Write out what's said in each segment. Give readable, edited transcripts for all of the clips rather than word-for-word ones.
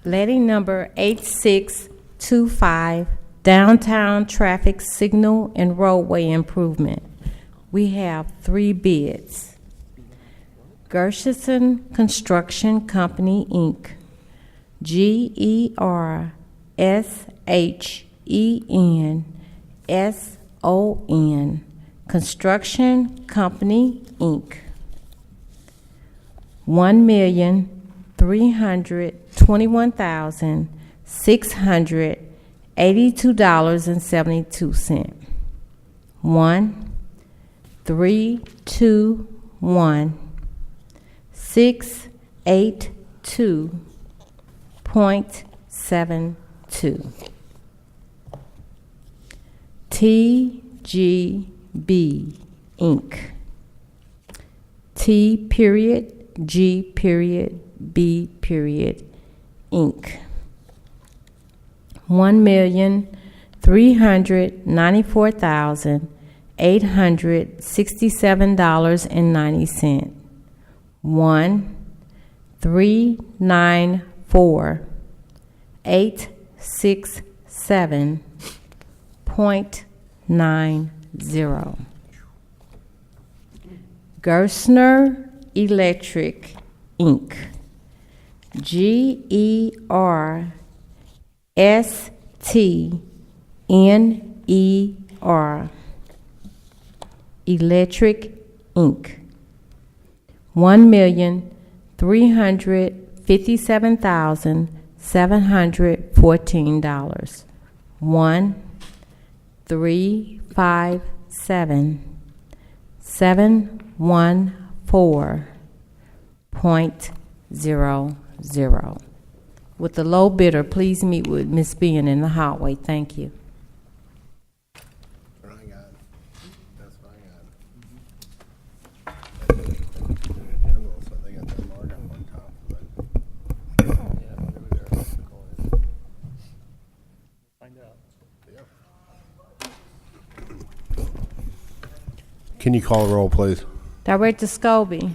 Letting number 8625, downtown traffic signal and roadway improvement. We have 3 bids. Gershenson Construction Company, Inc., GERSHENSON Construction Company, Inc., $1,321,682.72. 1-321-682.72. TGB, Inc., T.G.B. Inc., $1,394,867.90. 1-394-867.90. Gersner Electric, Inc., GERSTNER Electric, Inc., $1,357,714. 1-357-714.00. With the low bidder, please meet with Ms. Bean in the hallway. Thank you. Can you call the roll, please? Director Scobie.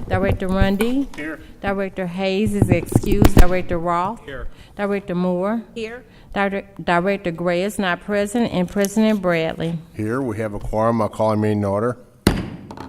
Director Rundy. Here. Director Hayes is excused. Director Roth. Here. Director Moore. Here. Director Gray is not present, and President Bradley. Here, we have a quorum. I'll call a meeting to order.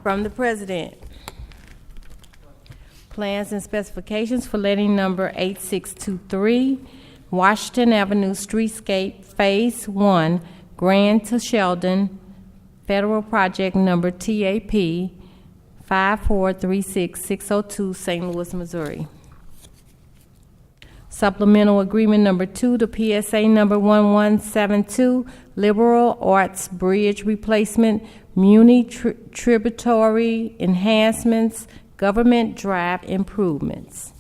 From the President. Plans and specifications for letting number 8623, Washington Avenue Streetscape Phase 1, Grand to Sheldon, Federal Project number TAP 5436602, St. Louis, Missouri. Supplemental Agreement number 2 to PSA number 1172, Liberal Arts Bridge Replacement, Muni Tributary Enhancements, Government Drive Improvements.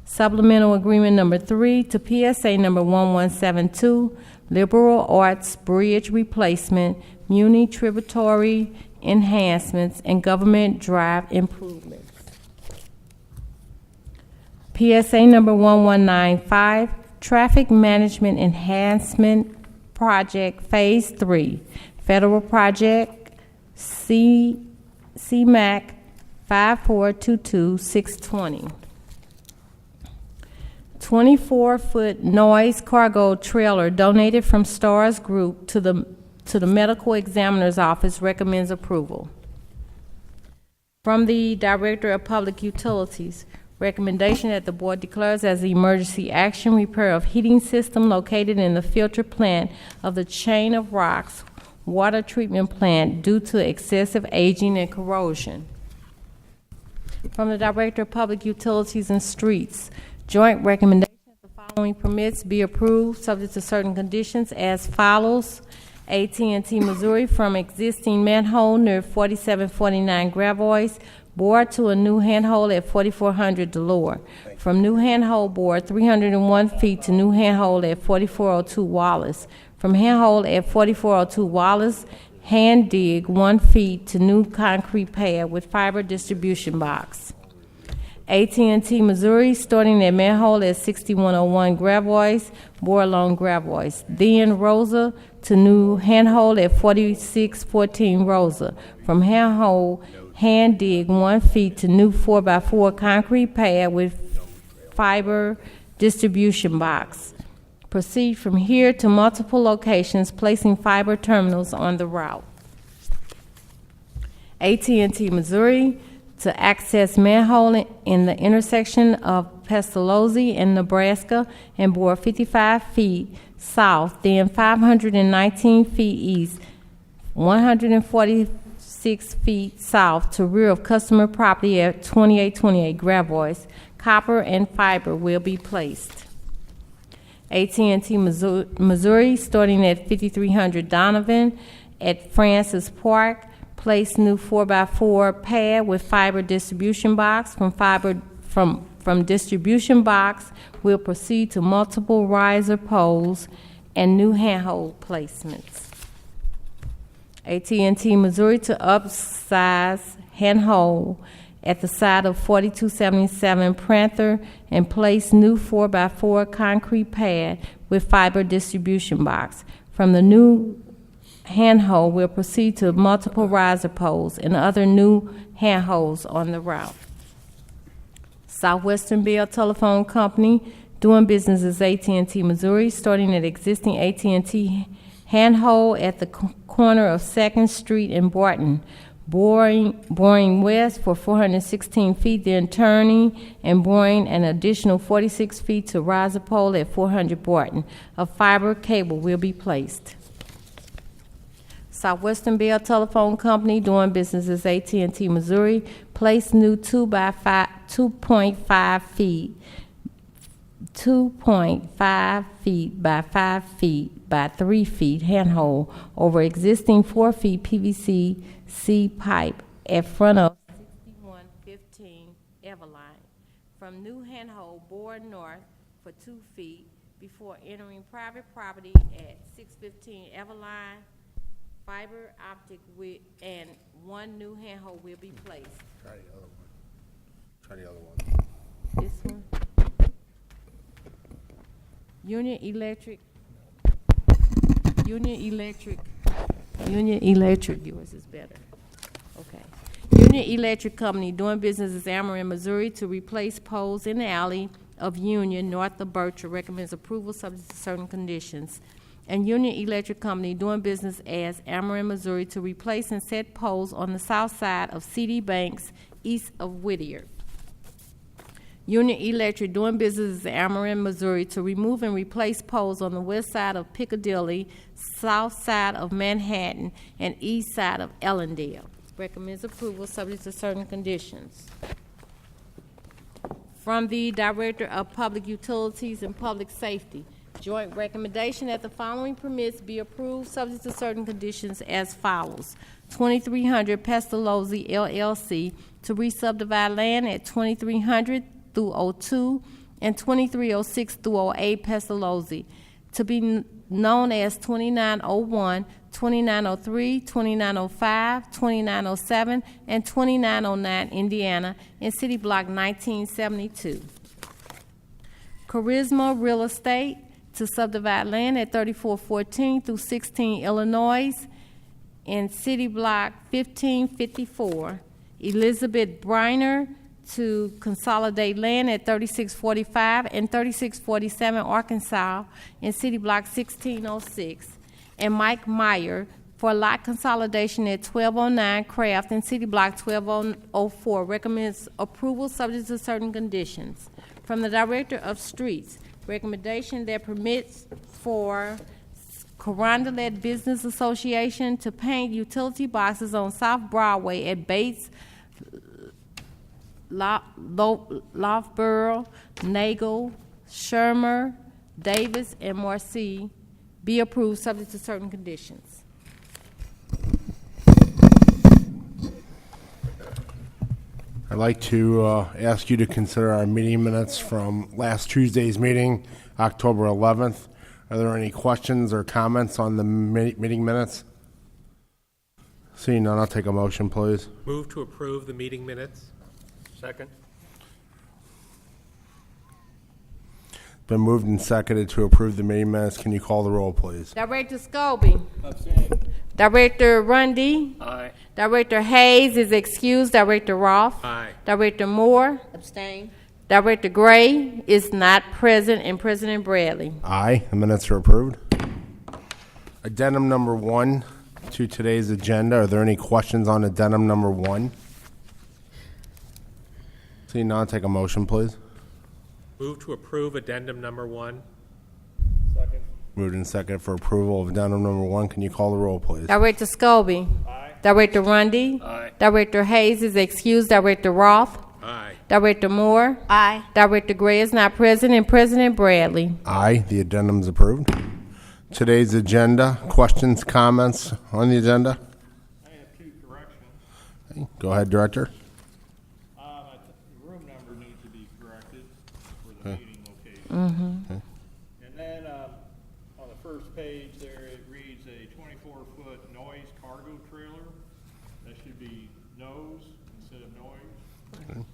Supplemental Agreement number 3 to PSA number 1172, Liberal Arts Bridge Replacement, Muni Tributary Enhancements, and Government Drive Improvements. PSA number 1195, Traffic Management Enhancement Project Phase 3, Federal Project CMAC 5422620. 24-foot noise cargo trailer donated from Stars Group to the Medical Examiner's Office recommends approval. From the Director of Public Utilities, recommendation that the Board declares as an emergency action repair of heating system located in the filter plant of the Chain of Rocks water treatment plant due to excessive aging and corrosion. From the Director of Public Utilities and Streets, joint recommendation that the following permits be approved subject to certain conditions as follows. AT&T Missouri from existing manhole near 4749 Gravois bore to a new handhole at 4400 Delore. From new handhole bore 301 feet to new handhole at 4402 Wallace. From handhole at 4402 Wallace, hand dig 1 feet to new concrete pad with fiber distribution box. AT&T Missouri starting at manhole at 6101 Gravois, bore along Gravois. Then Rosa to new handhole at 4614 Rosa. From handhole, hand dig 1 feet to new 4x4 concrete pad with fiber distribution box. Proceed from here to multiple locations, placing fiber terminals on the route. AT&T Missouri to access manhole in the intersection of Pestalozzi and Nebraska and bore 55 feet south, then 519 feet east, 146 feet south to rear of customer property at 2828 Gravois. Copper and fiber will be placed. AT&T Missouri, starting at 5300 Donovan at Francis Park, place new 4x4 pad with fiber distribution box. From distribution box, we'll proceed to multiple riser poles and new handhold placements. AT&T Missouri to upsize handhold at the side of 4277 Panther and place new 4x4 concrete pad with fiber distribution box. From the new handhold, we'll proceed to multiple riser poles and other new handholds on the route. Southwestern Bell Telephone Company, doing business as AT&T Missouri, starting at existing AT&T handhold at the corner of 2nd Street in Barton, boring west for 416 feet, then turning and boring an additional 46 feet to riser pole at 400 Barton. A fiber cable will be placed. Southwestern Bell Telephone Company, doing business as AT&T Missouri, place new 2.5 feet by 5 feet by 3 feet handhold over existing 4 feet PVC pipe at front of 6115 Everline. From new handhold, bore north for 2 feet before entering private property at 615 Everline. Fiber optic and one new handhold will be placed. Try the other one. Try the other one. This one. Union Electric, yours is better. Okay. Union Electric Company, doing business as Amarin, Missouri, to replace poles in the alley of Union north of Bircher, recommends approval subject to certain conditions. And Union Electric Company, doing business as Amarin, Missouri, to replace and set poles on the south side of CD Banks east of Whittier. Union Electric, doing business as Amarin, Missouri, to remove and replace poles on the west side of Piccadilly, south side of Manhattan, and east side of Ellendale. Recommends approval subject to certain conditions. From the Director of Public Utilities and Public Safety, joint recommendation that the following permits be approved subject to certain conditions as follows. 2300 Pestalozzi LLC to re-subdivide land at 2300 through 02 and 2306 through 08 Pestalozzi to be known as 2901, 2903, 2905, 2907, and 2909 Indiana in City Block 1972. Charisma Real Estate to subdivide land at 3414 through 16 Illinois in City Block 1554. Elizabeth Briner to consolidate land at 3645 and 3647 Arkansas in City Block 1606. And Mike Meyer for lot consolidation at 1209 Craft in City Block 1204. Recommends approval subject to certain conditions. From the Director of Streets, recommendation that permits for Carondelet Business Association to paint utility boxes on South Broadway at Bates, Loughborough, Nagel, Shermer, Davis, and Marcy be approved subject to certain conditions. I'd like to ask you to consider our meeting minutes from last Tuesday's meeting, October 11th. Are there any questions or comments on the meeting minutes? Seeing none, I'll take a motion, please. Move to approve the meeting minutes. Second. Been moved and seconded to approve the meeting minutes. Can you call the roll, please? Director Scobie. Abstain. Director Rundy. Aye. Director Hayes is excused. Director Roth. Aye. Director Moore. Abstain. Director Gray is not present, and President Bradley. Aye, the minutes are approved. Addendum number 1 to today's agenda. Are there any questions on addendum number 1? Seeing none, take a motion, please. Move to approve addendum number 1. Moved and second for approval of addendum number 1. Can you call the roll, please? Director Scobie. Director Rundy. Director Hayes is excused. Director Roth. Aye. Director Moore. Aye. Director Gray is not present, and President Bradley. Aye, the addendum is approved. Today's agenda, questions, comments on the agenda? I have 2 corrections. Okay, go ahead, Director. The room number needs to be corrected for the meeting location. And then, on the first page there, it reads a 24-foot noise cargo trailer. That should be nose instead of noise.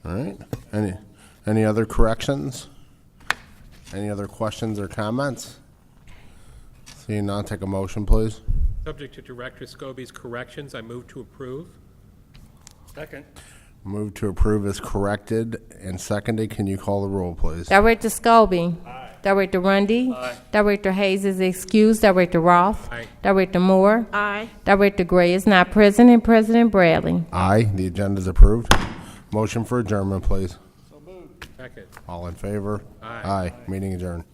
All right. Any other corrections? Any other questions or comments? Seeing none, take a motion, please. Subject to Director Scobie's corrections, I move to approve. Second. Move to approve is corrected and seconded. Can you call the roll, please? Director Scobie. Director Rundy. Director Hayes is excused. Director Roth. Aye. Director Moore. Aye. Director Gray is not present, and President Bradley. Aye, the agenda is approved. Motion for adjournment, please. Second. All in favor? Aye. Aye, meeting adjourned.